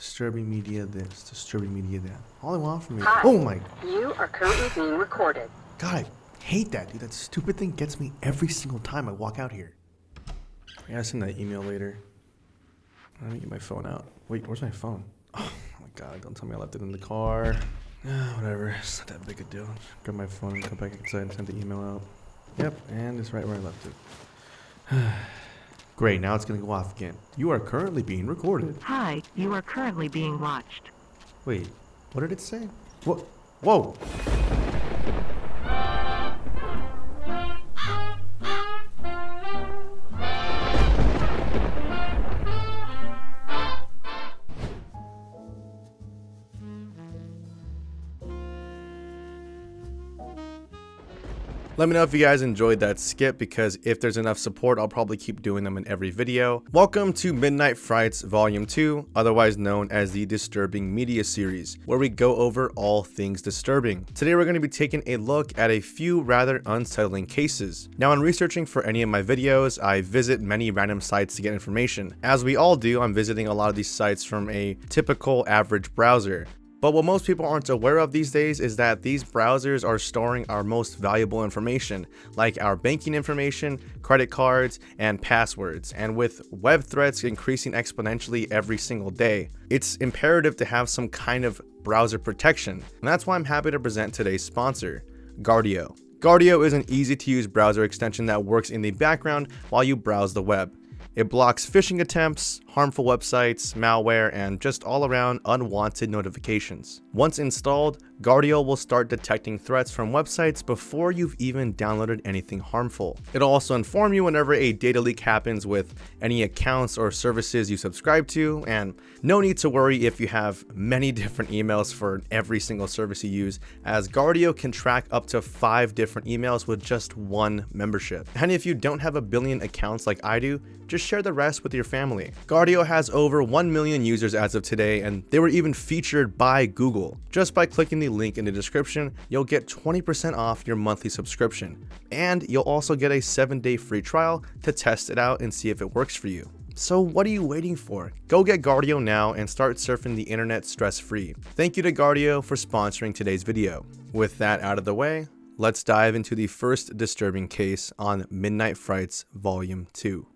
Disturbing media this, disturbing media that. All I want from me. Hi. Oh my. You are currently being recorded. God, I hate that, dude. That stupid thing gets me every single time I walk out here. I gotta send that email later. Let me get my phone out. Wait, where's my phone? Oh my God, don't tell me I left it in the car. Whatever, it's not that big a deal. Just grab my phone and come back inside and send the email out. Yep, and it's right where I left it. Great, now it's gonna go off again. You are currently being recorded. Hi, you are currently being watched. Wait, what did it say? What? Whoa! Let me know if you guys enjoyed that skit, because if there's enough support, I'll probably keep doing them in every video. Welcome to Midnight Frights Volume 2, otherwise known as the Disturbing Media series, where we go over all things disturbing. Today we're going to be taking a look at a few rather unsettling cases. Now, in researching for any of my videos, I visit many random sites to get information. As we all do, I'm visiting a lot of these sites from a typical average browser. But what most people aren't aware of these days is that these browsers are storing our most valuable information, like our banking information, credit cards, and passwords. And with web threats increasing exponentially every single day, it's imperative to have some kind of browser protection. And that's why I'm happy to present today's sponsor, Guardio. Guardio is an easy-to-use browser extension that works in the background while you browse the web. It blocks phishing attempts, harmful websites, malware, and just all around unwanted notifications. Once installed, Guardio will start detecting threats from websites before you've even downloaded anything harmful. It'll also inform you whenever a data leak happens with any accounts or services you subscribe to, and no need to worry if you have many different emails for every single service you use, as Guardio can track up to 5 different emails with just one membership. And if you don't have a billion accounts like I do, just share the rest with your family. Guardio has over 1 million users as of today, and they were even featured by Google. Just by clicking the link in the description, you'll get 20% off your monthly subscription. And you'll also get a 7-day free trial to test it out and see if it works for you. So what are you waiting for? Go get Guardio now and start surfing the internet stress-free. Thank you to Guardio for sponsoring today's video. With that out of the way, let's dive into the first disturbing case on Midnight Frights Volume 2.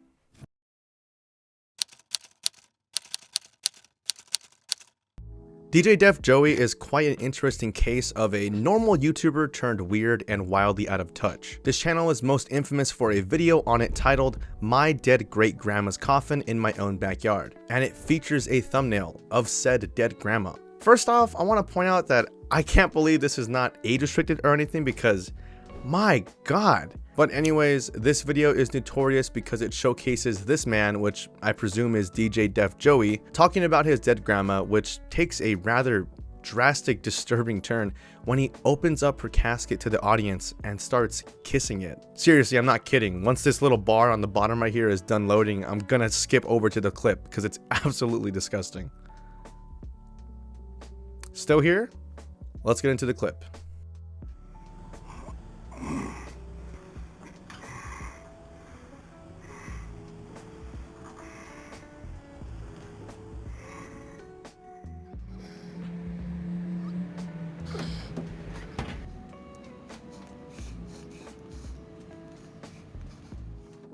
DJDeafJoey is quite an interesting case of a normal YouTuber turned weird and wildly out of touch. This channel is most infamous for a video on it titled "My Dead Great Grandma's Coffin in My Own Backyard," and it features a thumbnail of said dead grandma. First off, I want to point out that I can't believe this is not age restricted or anything, because my God. But anyways, this video is notorious because it showcases this man, which I presume is DJDeafJoey, talking about his dead grandma, which takes a rather drastic, disturbing turn when he opens up her casket to the audience and starts kissing it. Seriously, I'm not kidding. Once this little bar on the bottom right here is done loading, I'm gonna skip over to the clip because it's absolutely disgusting. Still here? Let's get into the clip.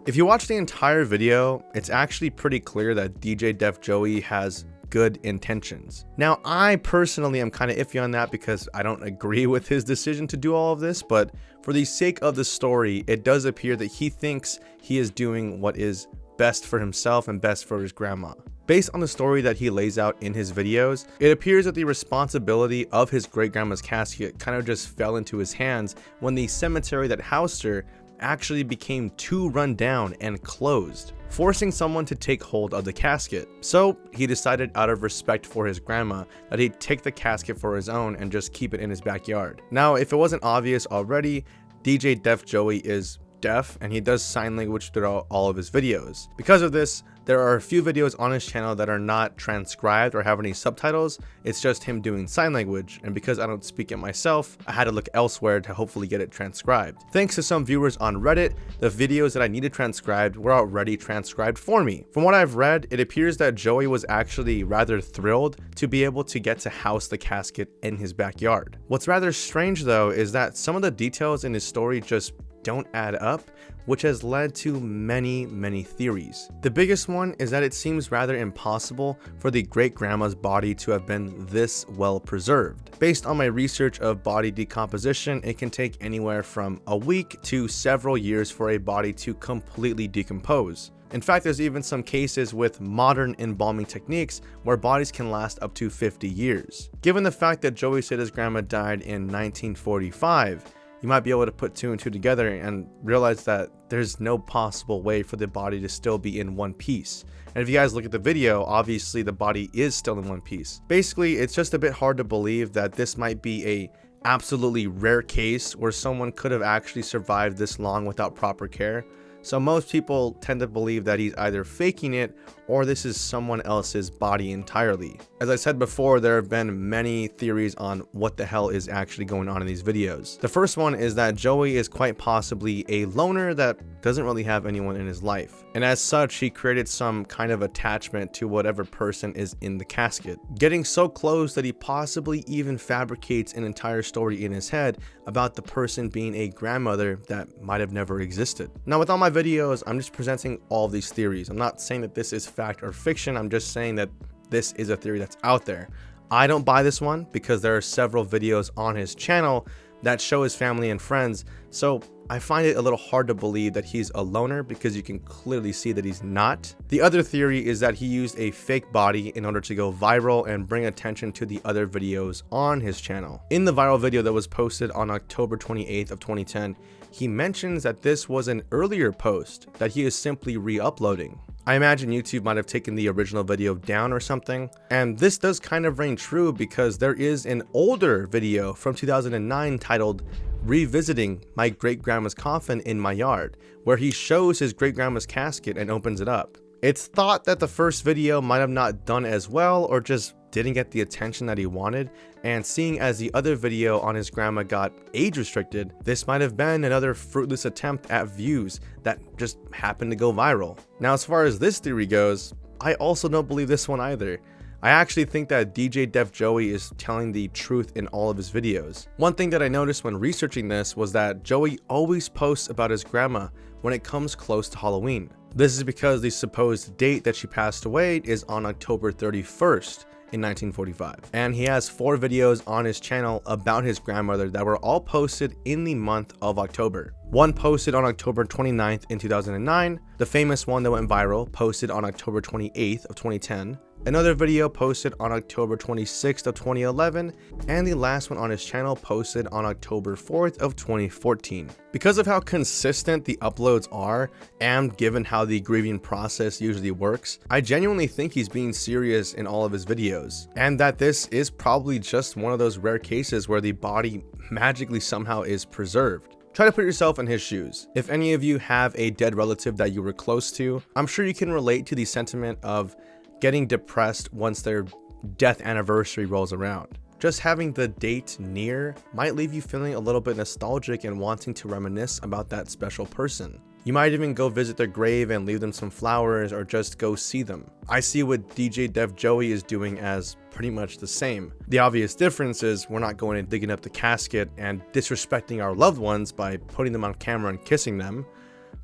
If you watch the entire video, it's actually pretty clear that DJDeafJoey has good intentions. Now, I personally am kind of iffy on that because I don't agree with his decision to do all of this, but for the sake of the story, it does appear that he thinks he is doing what is best for himself and best for his grandma. Based on the story that he lays out in his videos, it appears that the responsibility of his great-grandma's casket kind of just fell into his hands when the cemetery that housed her actually became too run down and closed, forcing someone to take hold of the casket. So he decided, out of respect for his grandma, that he'd take the casket for his own and just keep it in his backyard. Now, if it wasn't obvious already, DJDeafJoey is deaf and he does sign language throughout all of his videos. Because of this, There are a few videos on his channel that are not transcribed or have any subtitles. It's just him doing sign language, and because I don't speak it myself, I had to look elsewhere to hopefully get it transcribed. Thanks to some viewers on Reddit, the videos that I needed transcribed were already transcribed for me. From what I've read, it appears that Joey was actually rather thrilled to be able to get to house the casket in his backyard. What's rather strange though is that some of the details in his story just don't add up, which has led to many theories. The biggest one is that it seems rather impossible for the great-grandma's body to have been this well preserved. Based on my research of body decomposition, it can take anywhere from a week to several years for a body to completely decompose. In fact, there's even some cases with modern embalming techniques where bodies can last up to 50 years. Given the fact that Joey said his grandma died in 1945, you might be able to put 2 and 2 together and realize that there's no possible way for the body to still be in one piece. And if you guys look at the video, obviously the body is still in one piece. Basically, it's just a bit hard to believe that this might be a absolutely rare case where someone could have actually survived this long without proper care. So most people tend to believe that he's either faking it or this is someone else's body entirely. As I said before, there have been many theories on what the hell is actually going on in these videos. The first one is that Joey is quite possibly a loner that doesn't really have anyone in his life. And as such, he created some kind of attachment to whatever person is in the casket, getting so close that he possibly even fabricates an entire story in his head about the person being a grandmother that might have never existed. Now, with all my videos, I'm just presenting all these theories. I'm not saying that this is fact or fiction. I'm just saying that this is a theory that's out there. I don't buy this one because there are several videos on his channel that show his family and friends, so I find it a little hard to believe that he's a loner because you can clearly see that he's not. The other theory is that he used a fake body in order to go viral and bring attention to the other videos on his channel. In the viral video that was posted on October 28th of 2010, he mentions that this was an earlier post that he is simply re-uploading. I imagine YouTube might have taken the original video down or something, and this does kind of ring true because there is an older video from 2009 titled Revisiting My Great-Grandma's Coffin in My Yard, where he shows his great-grandma's casket and opens it up. It's thought that the first video might have not done as well or just didn't get the attention that he wanted, and seeing as the other video on his grandma got age restricted, this might have been another fruitless attempt at views that just happened to go viral. Now, as far as this theory goes, I also don't believe this one either. I actually think that DJDeafJoey is telling the truth in all of his videos. One thing that I noticed when researching this was that Joey always posts about his grandma when it comes close to Halloween. This is because the supposed date that she passed away is on October 31st. In 1945, and he has 4 videos on his channel about his grandmother that were all posted in the month of October. One posted on October 29th in 2009, the famous one that went viral posted on October 28th of 2010, another video posted on October 26th of 2011, and the last one on his channel posted on October 4th of 2014. Because of how consistent the uploads are, and given how the grieving process usually works, I genuinely think he's being serious in all of his videos, and that this is probably just one of those rare cases where the body magically somehow is preserved. Try to put yourself in his shoes. If any of you have a dead relative that you were close to, I'm sure you can relate to the sentiment of getting depressed once their death anniversary rolls around. Just having the date near might leave you feeling a little bit nostalgic and wanting to reminisce about that special person. You might even go visit their grave and leave them some flowers or just go see them. I see what DJDeafJoey is doing as pretty much the same. The obvious difference is we're not going and digging up the casket and disrespecting our loved ones by putting them on camera and kissing them,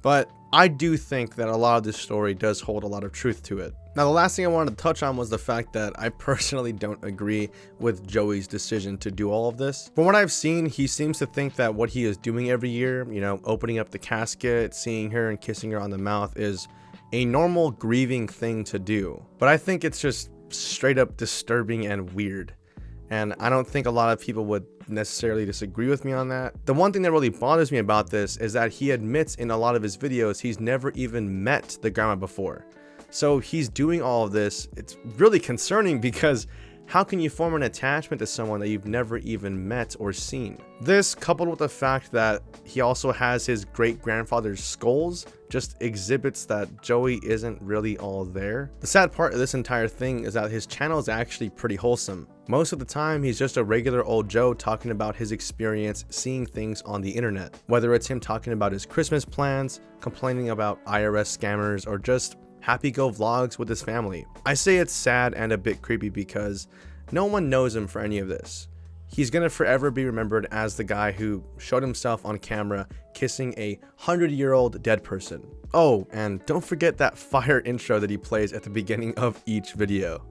but I do think that a lot of this story does hold a lot of truth to it. Now, the last thing I wanted to touch on was the fact that I personally don't agree with Joey's decision to do all of this. From what I've seen, he seems to think that what he is doing every year, opening up the casket, seeing her and kissing her on the mouth, is a normal grieving thing to do. But I think it's just straight up disturbing and weird. And I don't think a lot of people would necessarily disagree with me on that. The one thing that really bothers me about this is that he admits in a lot of his videos he's never even met the grandma before. So he's doing all of this. It's really concerning because How can you form an attachment to someone that you've never even met or seen? This, coupled with the fact that he also has his great-grandfather's skulls, just exhibits that Joey isn't really all there. The sad part of this entire thing is that his channel is actually pretty wholesome. Most of the time, he's just a regular old Joe talking about his experience seeing things on the internet. Whether it's him talking about his Christmas plans, complaining about IRS scammers, or just happy-go vlogs with his family. I say it's sad and a bit creepy because no one knows him for any of this. He's gonna forever be remembered as the guy who showed himself on camera kissing a 100-year-old dead person. Oh, and don't forget that fire intro that he plays at the beginning of each video.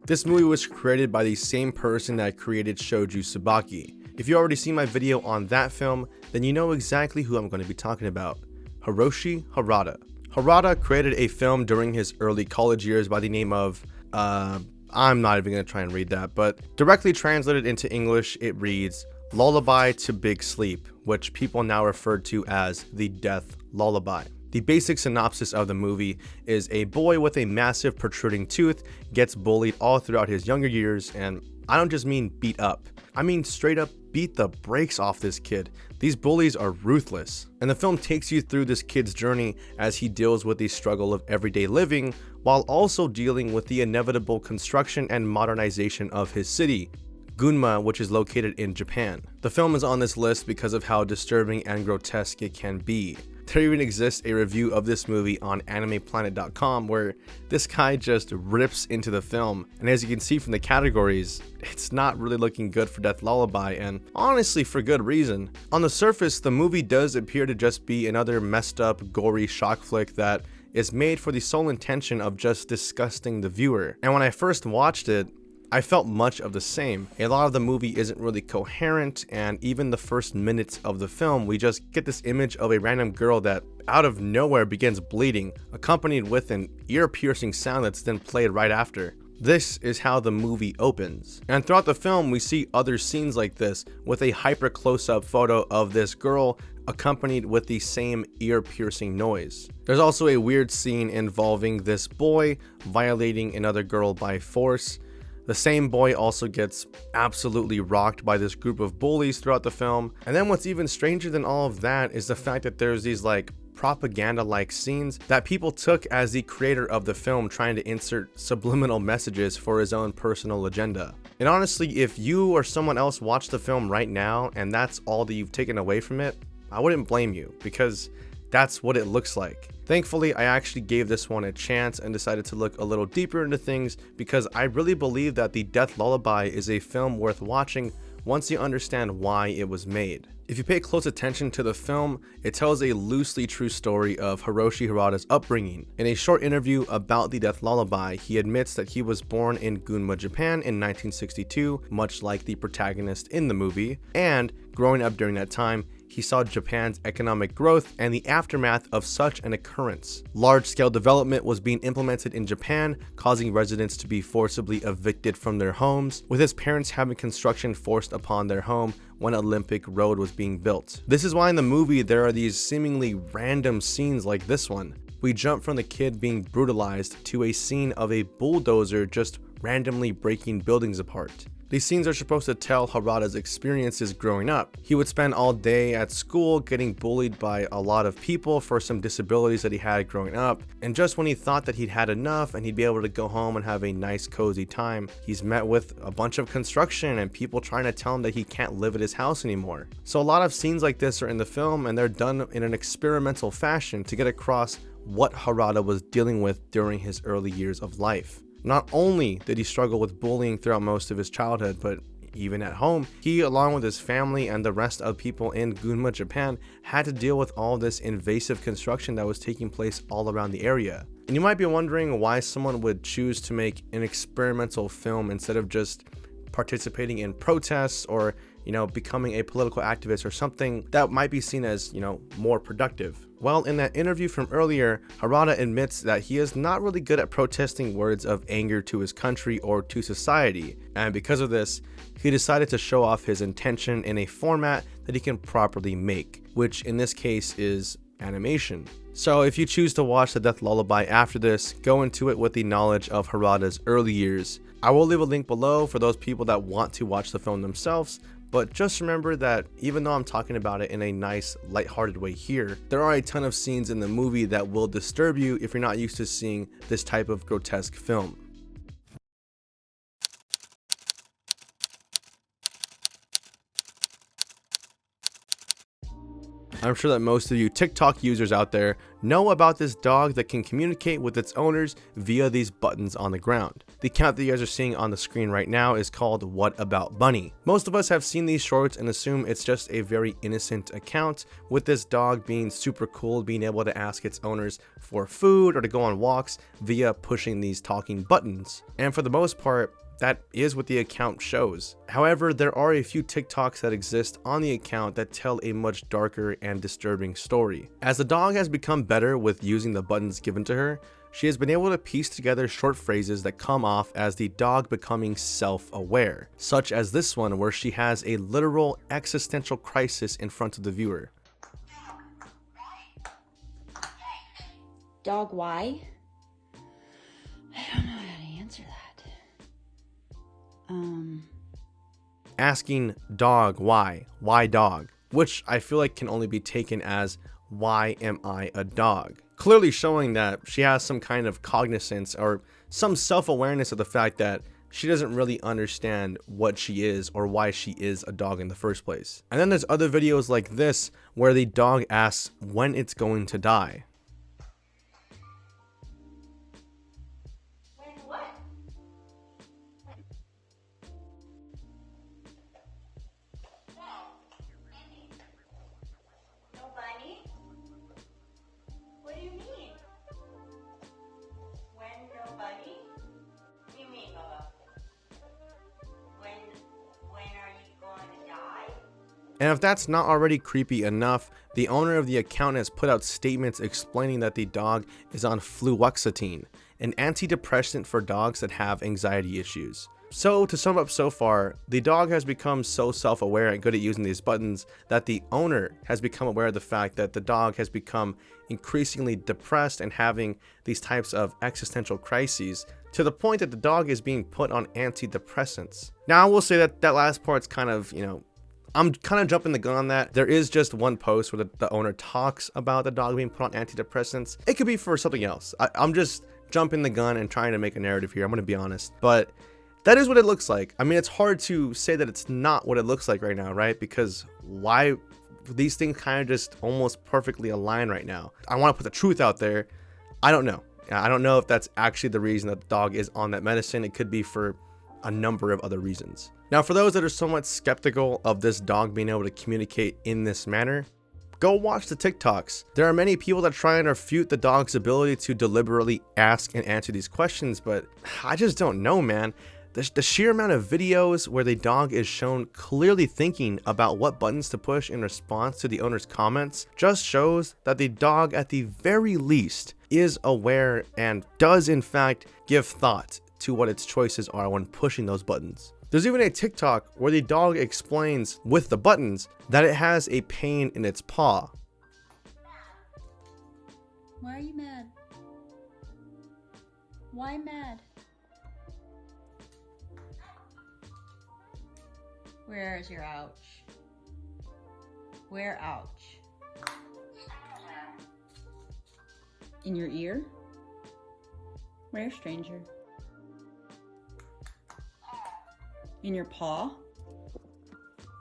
This movie was created by the same person that created Shoujo Tsubaki. If you already seen my video on that film, then you know exactly who I'm going to be talking about. Hiroshi Harada. Harada created a film during his early college years by the name of, I'm not even going to try and read that, but directly translated into English, it reads Lullaby to Big Sleep, which people now refer to as the Death Lullaby. The basic synopsis of the movie is a boy with a massive protruding tooth gets bullied all throughout his younger years, and I don't just mean beat up, I mean straight up beat the brakes off this kid. These bullies are ruthless, and the film takes you through this kid's journey as he deals with the struggle of everyday living while also dealing with the inevitable construction and modernization of his city, Gunma, which is located in Japan. The film is on this list because of how disturbing and grotesque it can be. There even exists a review of this movie on animeplanet.com where this guy just rips into the film, and as you can see from the categories, it's not really looking good for Death Lullaby, and honestly for good reason. On the surface, the movie does appear to just be another messed up, gory shock flick that is made for the sole intention of just disgusting the viewer, and when I first watched it, I felt much of the same. A lot of the movie isn't really coherent, and even the first minutes of the film, we just get this image of a random girl that out of nowhere begins bleeding, accompanied with an ear-piercing sound that's then played right after. This is how the movie opens. And throughout the film, we see other scenes like this with a hyper close-up photo of this girl accompanied with the same ear-piercing noise. There's also a weird scene involving this boy violating another girl by force. The same boy also gets absolutely rocked by this group of bullies throughout the film. And then what's even stranger than all of that is the fact that there's these like propaganda-like scenes that people took as the creator of the film trying to insert subliminal messages for his own personal agenda. And honestly, if you or someone else watched the film right now and that's all that you've taken away from it, I wouldn't blame you, because that's what it looks like. Thankfully, I actually gave this one a chance and decided to look a little deeper into things because I really believe that the Death Lullaby is a film worth watching once you understand why it was made. If you pay close attention to the film, it tells a loosely true story of Hiroshi Harada's upbringing. In a short interview about the Death Lullaby, he admits that he was born in Gunma, Japan in 1962, much like the protagonist in the movie, and growing up during that time, he saw Japan's economic growth and the aftermath of such an occurrence. Large-scale development was being implemented in Japan, causing residents to be forcibly evicted from their homes, with his parents having construction forced upon their home when Olympic Road was being built. This is why in the movie there are these seemingly random scenes like this one. We jump from the kid being brutalized to a scene of a bulldozer just randomly breaking buildings apart. These scenes are supposed to tell Harada's experiences growing up. He would spend all day at school getting bullied by a lot of people for some disabilities that he had growing up, and just when he thought that he'd had enough and he'd be able to go home and have a nice cozy time, he's met with a bunch of construction and people trying to tell him that he can't live at his house anymore. So a lot of scenes like this are in the film, and they're done in an experimental fashion to get across what Harada was dealing with during his early years of life. Not only did he struggle with bullying throughout most of his childhood, but even at home, he, along with his family and the rest of people in Gunma, Japan, had to deal with all this invasive construction that was taking place all around the area. And you might be wondering why someone would choose to make an experimental film instead of just participating in protests or you know, becoming a political activist or something that might be seen as, you know, more productive. Well, in that interview from earlier, Harada admits that he is not really good at protesting words of anger to his country or to society, and because of this, he decided to show off his intention in a format that he can properly make, which in this case is animation. So if you choose to watch the Death Lullaby after this, go into it with the knowledge of Harada's early years. I will leave a link below for those people that want to watch the film themselves, but just remember that even though I'm talking about it in a nice, lighthearted way here, there are a ton of scenes in the movie that will disturb you if you're not used to seeing this type of grotesque film. I'm sure that most of you TikTok users out there know about this dog that can communicate with its owners via these buttons on the ground. The account that you guys are seeing on the screen right now is called What About Bunny. Most of us have seen these shorts and assume it's just a very innocent account, with this dog being super cool, being able to ask its owners for food or to go on walks via pushing these talking buttons. And for the most part, that is what the account shows. However, there are a few TikToks that exist on the account that tell a much darker and disturbing story. As the dog has become better with using the buttons given to her, she has been able to piece together short phrases that come off as the dog becoming self-aware, such as this one where she has a literal existential crisis in front of the viewer. Dog, why? I don't know how to answer that. Asking dog why dog, which I feel like can only be taken as why am I a dog, clearly showing that she has some kind of cognizance or some self-awareness of the fact that she doesn't really understand what she is or why she is a dog in the first place. And then there's other videos like this where the dog asks when it's going to die. And if that's not already creepy enough, the owner of the account has put out statements explaining that the dog is on fluoxetine, an antidepressant for dogs that have anxiety issues. So to sum up so far, the dog has become so self-aware and good at using these buttons that the owner has become aware of the fact that the dog has become increasingly depressed and having these types of existential crises, to the point that the dog is being put on antidepressants. Now I will say that that last part's kind of, you know, I'm kind of jumping the gun on that. There is just one post where the owner talks about the dog being put on antidepressants. It could be for something else. I'm just jumping the gun and trying to make a narrative here. I'm going to be honest, but that is what it looks like. I mean, it's hard to say that it's not what it looks like right now, right? Because why these things kind of just almost perfectly align right now. I want to put the truth out there. I don't know. I don't know if that's actually the reason that the dog is on that medicine. It could be for a number of other reasons. Now, for those that are somewhat skeptical of this dog being able to communicate in this manner, go watch the TikToks. There are many people that try and refute the dog's ability to deliberately ask and answer these questions, but I just don't know, man. The sheer amount of videos where the dog is shown clearly thinking about what buttons to push in response to the owner's comments just shows that the dog, at the very least, is aware and does in fact give thought to what its choices are when pushing those buttons. There's even a TikTok where the dog explains with the buttons that it has a pain in its paw. Why are you mad? Why mad? Where is your ouch? Where ouch? In your ear? Where, stranger? In your paw?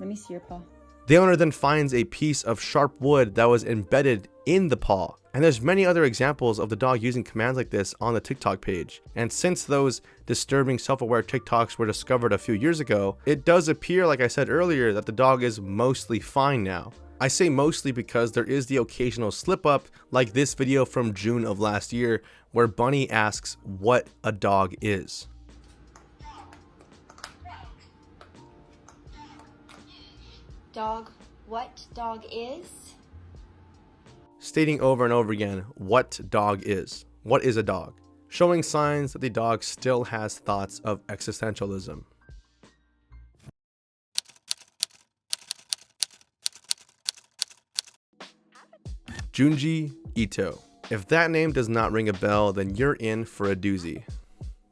Let me see your paw. The owner then finds a piece of sharp wood that was embedded in the paw. And there's many other examples of the dog using commands like this on the TikTok page. And since those disturbing self-aware TikToks were discovered a few years ago, it does appear, like I said earlier, that the dog is mostly fine now. I say mostly because there is the occasional slip up, like this video from June of last year, where Bunny asks what a dog is. Dog. What dog is? Stating over and over again what dog is. What is a dog? Showing signs that the dog still has thoughts of existentialism. Junji Ito. If that name does not ring a bell, then you're in for a doozy.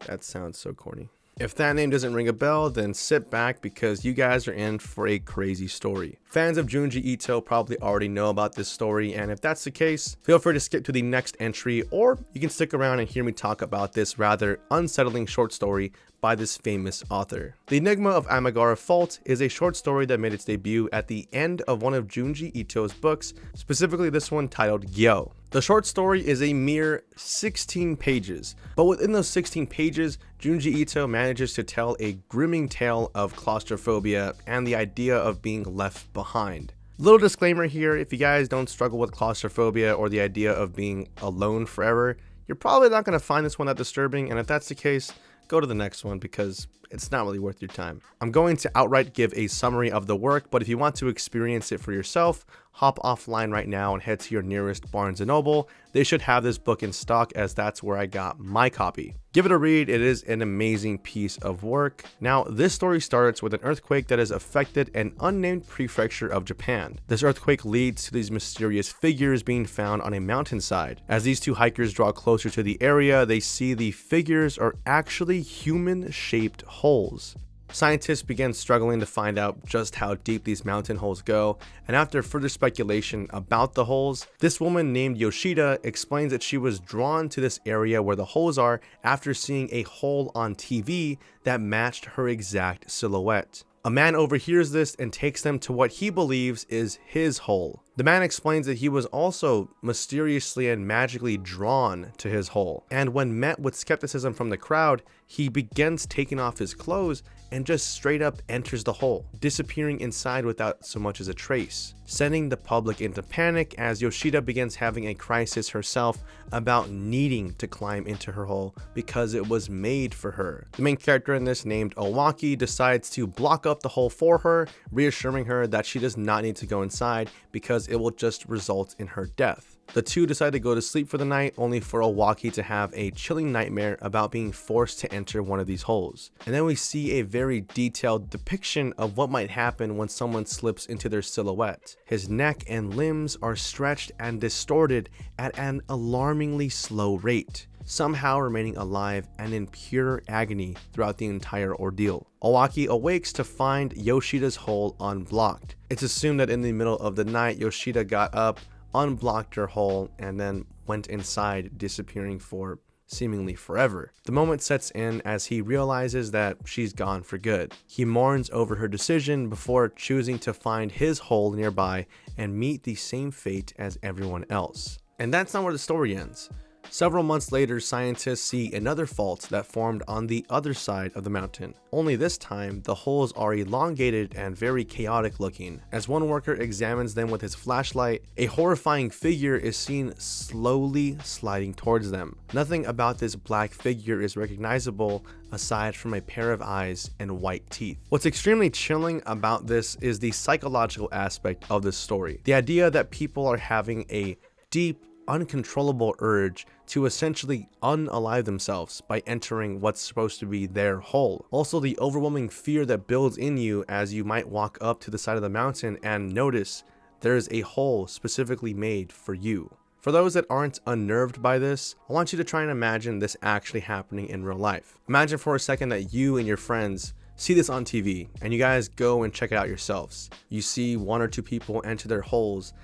That sounds so corny. If that name doesn't ring a bell, then sit back because you guys are in for a crazy story. Fans of Junji Ito probably already know about this story, and if that's the case, feel free to skip to the next entry, or you can stick around and hear me talk about this rather unsettling short story by this famous author. The Enigma of Amigara Fault is a short story that made its debut at the end of one of Junji Ito's books, specifically this one titled Gyo. The short story is a mere 16 pages, but within those 16 pages, Junji Ito manages to tell a grimming tale of claustrophobia and the idea of being left behind. Little disclaimer here, if you guys don't struggle with claustrophobia or the idea of being alone forever, you're probably not going to find this one that disturbing, and if that's the case, go to the next one because it's not really worth your time. I'm going to outright give a summary of the work, but if you want to experience it for yourself, hop offline right now and head to your nearest Barnes & Noble. They should have this book in stock as that's where I got my copy. Give it a read, it is an amazing piece of work. Now, this story starts with an earthquake that has affected an unnamed prefecture of Japan. This earthquake leads to these mysterious figures being found on a mountainside. As these two hikers draw closer to the area, they see the figures are actually human-shaped holes. Scientists began struggling to find out just how deep these mountain holes go, and after further speculation about the holes, this woman named Yoshida explains that she was drawn to this area where the holes are after seeing a hole on TV that matched her exact silhouette. A man overhears this and takes them to what he believes is his hole. The man explains that he was also mysteriously and magically drawn to his hole, and when met with skepticism from the crowd, he begins taking off his clothes and just straight up enters the hole, disappearing inside without so much as a trace, sending the public into panic as Yoshida begins having a crisis herself about needing to climb into her hole because it was made for her. The main character in this, named Owaki, decides to block up the hole for her, reassuring her that she does not need to go inside because it will just result in her death. The two decide to go to sleep for the night, only for Owaki to have a chilling nightmare about being forced to enter one of these holes. And then we see a very detailed depiction of what might happen when someone slips into their silhouette. His neck and limbs are stretched and distorted at an alarmingly slow rate, somehow remaining alive and in pure agony throughout the entire ordeal. Owaki awakes to find Yoshida's hole unblocked. It's assumed that in the middle of the night, Yoshida got up, unblocked her hole, and then went inside, disappearing for seemingly forever. The moment sets in as he realizes that she's gone for good. He mourns over her decision before choosing to find his hole nearby and meet the same fate as everyone else. And that's not where the story ends. Several months later, scientists see another fault that formed on the other side of the mountain. Only this time, the holes are elongated and very chaotic looking. As one worker examines them with his flashlight, a horrifying figure is seen slowly sliding towards them. Nothing about this black figure is recognizable aside from a pair of eyes and white teeth. What's extremely chilling about this is the psychological aspect of this story. The idea that people are having a deep, uncontrollable urge to essentially unalive themselves by entering what's supposed to be their hole. Also, the overwhelming fear that builds in you as you might walk up to the side of the mountain and notice there's a hole specifically made for you. For those that aren't unnerved by this, I want you to try and imagine this actually happening in real life. Imagine for a second that you and your friends see this on TV and you guys go and check it out yourselves. You see one or two people enter their holes,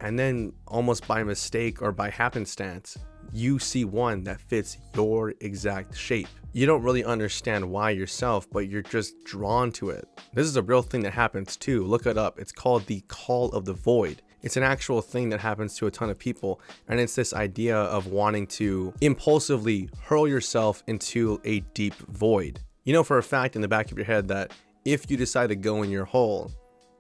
and then almost by mistake or by happenstance, you see one that fits your exact shape. You don't really understand why yourself, but you're just drawn to it. This is a real thing that happens too. Look it up. It's called the call of the void. It's an actual thing that happens to a ton of people, and it's this idea of wanting to impulsively hurl yourself into a deep void. You know for a fact in the back of your head that if you decide to go in your hole,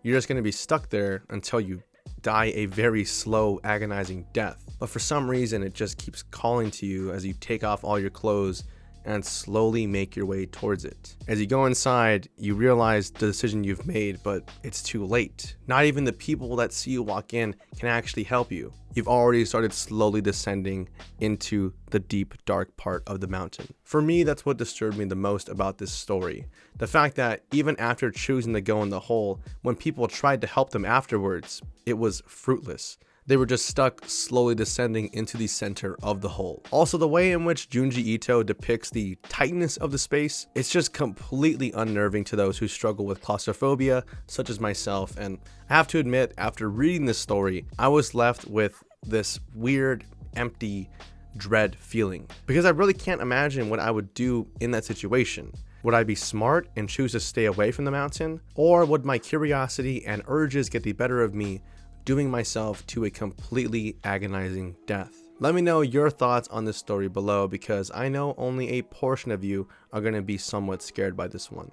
you're just going to be stuck there until you die a very slow, agonizing death. But for some reason, it just keeps calling to you as you take off all your clothes, and slowly make your way towards it. As you go inside, you realize the decision you've made, but it's too late. Not even the people that see you walk in can actually help you. You've already started slowly descending into the deep, dark part of the mountain. For me, that's what disturbed me the most about this story. The fact that even after choosing to go in the hole, when people tried to help them afterwards, it was fruitless. They were just stuck slowly descending into the center of the hole. Also, the way in which Junji Ito depicts the tightness of the space, it's just completely unnerving to those who struggle with claustrophobia, such as myself. And I have to admit, after reading this story, I was left with this weird, empty dread feeling, because I really can't imagine what I would do in that situation. Would I be smart and choose to stay away from the mountain? Or would my curiosity and urges get the better of me, doing myself to a completely agonizing death? Let me know your thoughts on this story below, because I know only a portion of you are going to be somewhat scared by this one.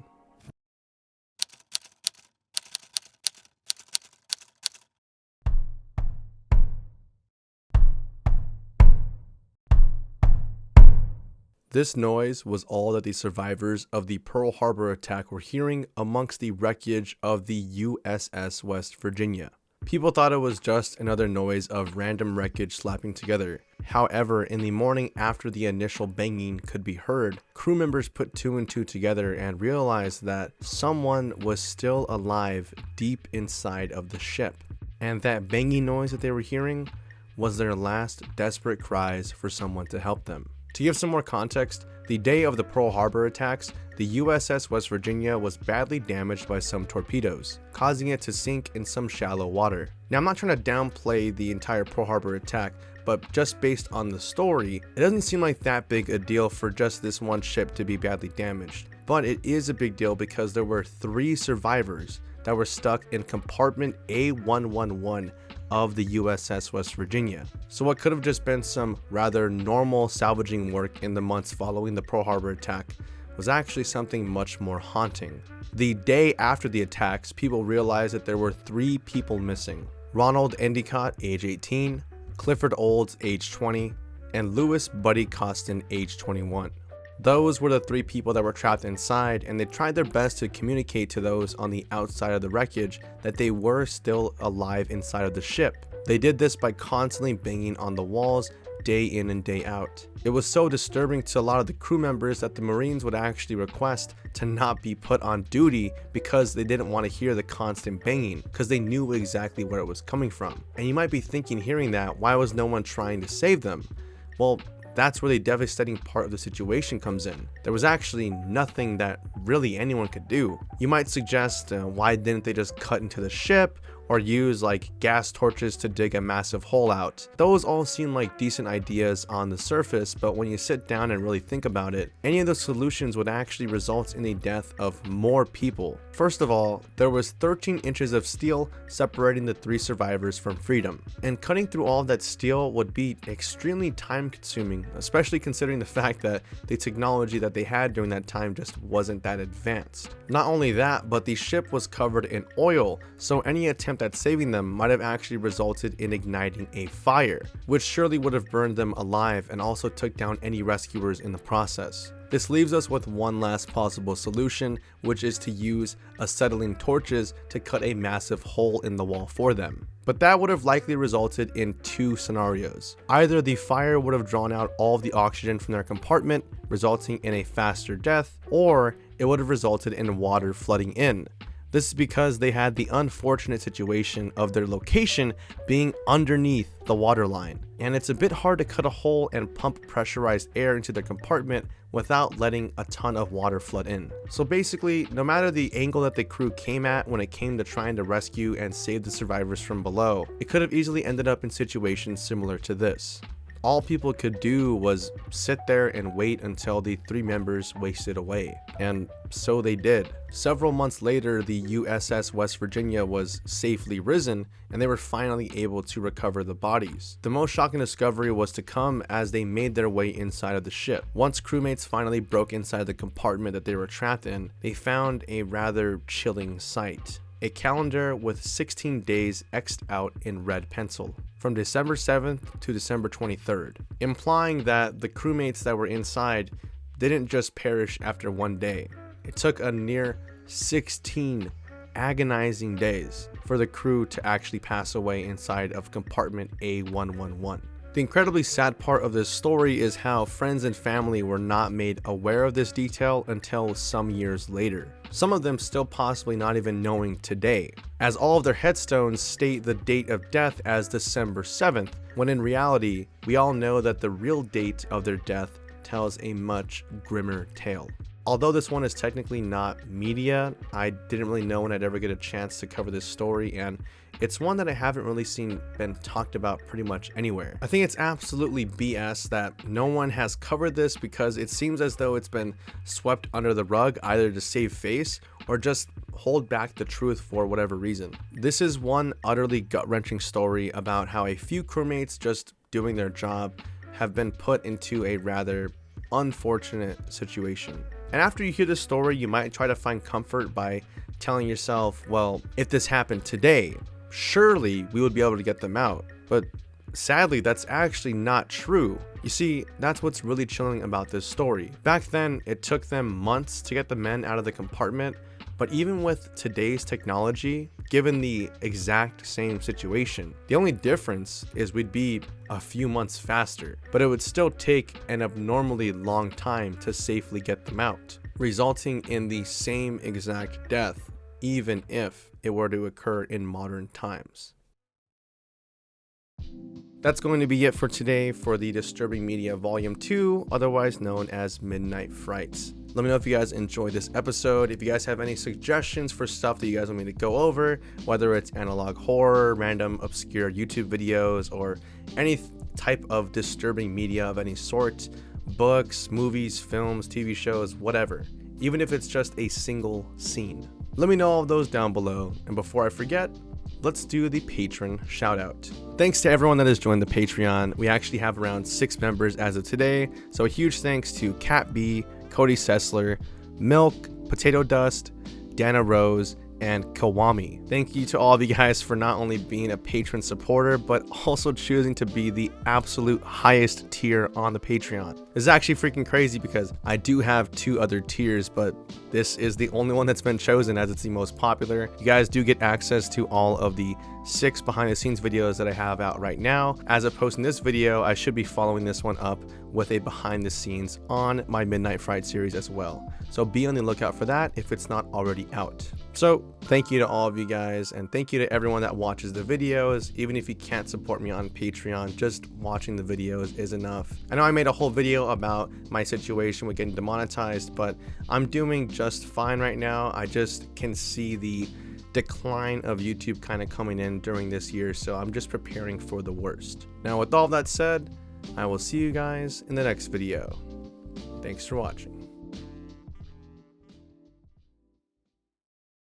This noise was all that the survivors of the Pearl Harbor attack were hearing amongst the wreckage of the USS West Virginia. People thought it was just another noise of random wreckage slapping together. However, in the morning after the initial banging could be heard, crew members put two and two together and realized that someone was still alive deep inside of the ship. And that banging noise that they were hearing was their last desperate cries for someone to help them. To give some more context, the day of the Pearl Harbor attacks, the USS West Virginia was badly damaged by some torpedoes, causing it to sink in some shallow water. Now, I'm not trying to downplay the entire Pearl Harbor attack, but just based on the story, it doesn't seem like that big a deal for just this one ship to be badly damaged. But it is a big deal because there were 3 survivors that were stuck in compartment A111 of the USS West Virginia. So what could have just been some rather normal salvaging work in the months following the Pearl Harbor attack was actually something much more haunting. The day after the attacks, people realized that there were 3 people missing: Ronald Endicott, age 18, Clifford Olds, age 20, and Louis Buddy Costin, age 21. Those were the 3 people that were trapped inside, and they tried their best to communicate to those on the outside of the wreckage that they were still alive inside of the ship. They did this by constantly banging on the walls day in and day out. It was so disturbing to a lot of the crew members that the Marines would actually request to not be put on duty because they didn't want to hear the constant banging, because they knew exactly where it was coming from. And you might be thinking, hearing that, why was no one trying to save them? Well, that's where the devastating part of the situation comes in. There was actually nothing that really anyone could do. You might suggest, why didn't they just cut into the ship or use like gas torches to dig a massive hole out? Those all seem like decent ideas on the surface, but when you sit down and really think about it, any of those solutions would actually result in the death of more people. First of all, there was 13 inches of steel separating the 3 survivors from freedom, and cutting through all of that steel would be extremely time consuming, especially considering the fact that the technology that they had during that time just wasn't that advanced. Not only that, but the ship was covered in oil, so any attempt at saving them might have actually resulted in igniting a fire, which surely would have burned them alive and also took down any rescuers in the process. This leaves us with one last possible solution, which is to use acetylene torches to cut a massive hole in the wall for them. But that would have likely resulted in 2 scenarios. Either the fire would have drawn out all of the oxygen from their compartment, resulting in a faster death, or it would have resulted in water flooding in. This is because they had the unfortunate situation of their location being underneath the waterline, and it's a bit hard to cut a hole and pump pressurized air into their compartment without letting a ton of water flood in. So basically, no matter the angle that the crew came at when it came to trying to rescue and save the survivors from below, it could have easily ended up in situations similar to this. All people could do was sit there and wait until the 3 members wasted away, and so they did. Several months later, the USS West Virginia was safely risen, and they were finally able to recover the bodies. The most shocking discovery was to come as they made their way inside of the ship. Once crewmates finally broke inside the compartment that they were trapped in, they found a rather chilling sight. A calendar with 16 days X'd out in red pencil, from December 7th to December 23rd, implying that the crewmates that were inside didn't just perish after one day. It took a near 16 agonizing days for the crew to actually pass away inside of compartment A111. The incredibly sad part of this story is how friends and family were not made aware of this detail until some years later. Some of them still possibly not even knowing today, as all of their headstones state the date of death as December 7th, when in reality, we all know that the real date of their death tells a much grimmer tale. Although this one is technically not media, I didn't really know when I'd ever get a chance to cover this story, and it's one that I haven't really seen been talked about pretty much anywhere. I think it's absolutely BS that no one has covered this because it seems as though it's been swept under the rug either to save face or just hold back the truth for whatever reason. This is one utterly gut-wrenching story about how a few crewmates just doing their job have been put into a rather unfortunate situation. And after you hear this story, you might try to find comfort by telling yourself, well, if this happened today, surely we would be able to get them out. But sadly, that's actually not true. You see, that's what's really chilling about this story. Back then, it took them months to get the men out of the compartment, but even with today's technology, given the exact same situation, the only difference is we'd be a few months faster, but it would still take an abnormally long time to safely get them out, resulting in the same exact death, even if it were to occur in modern times. That's going to be it for today for the Disturbing Media Volume 2, otherwise known as Midnight Frights. Let me know if you guys enjoyed this episode. If you guys have any suggestions for stuff that you guys want me to go over, whether it's analog horror, random obscure YouTube videos, or any type of disturbing media of any sort, books, movies, films, TV shows, whatever, even if it's just a single scene. Let me know all of those down below. And before I forget, let's do the patron shout out. Thanks to everyone that has joined the Patreon. We actually have around 6 members as of today. So a huge thanks to Cat B, Cody Sessler, Milk, Potato Dust, Dana Rose, and Kawami. Thank you to all of you guys for not only being a patron supporter, but also choosing to be the absolute highest tier on the Patreon. This is actually freaking crazy because I do have 2 other tiers, but this is the only one that's been chosen as it's the most popular. You guys do get access to all of the 6 behind the scenes videos that I have out right now. As of posting this video, I should be following this one up with a behind the scenes on my Midnight Fright series as well. So be on the lookout for that if it's not already out. So thank you to all of you guys, and thank you to everyone that watches the videos. Even if you can't support me on Patreon, just watching the videos is enough. I know I made a whole video about my situation with getting demonetized, but I'm doing just fine right now. I just can see the decline of YouTube kind of coming in during this year, so I'm just preparing for the worst. Now with all that said, I will see you guys in the next video. Thanks for watching.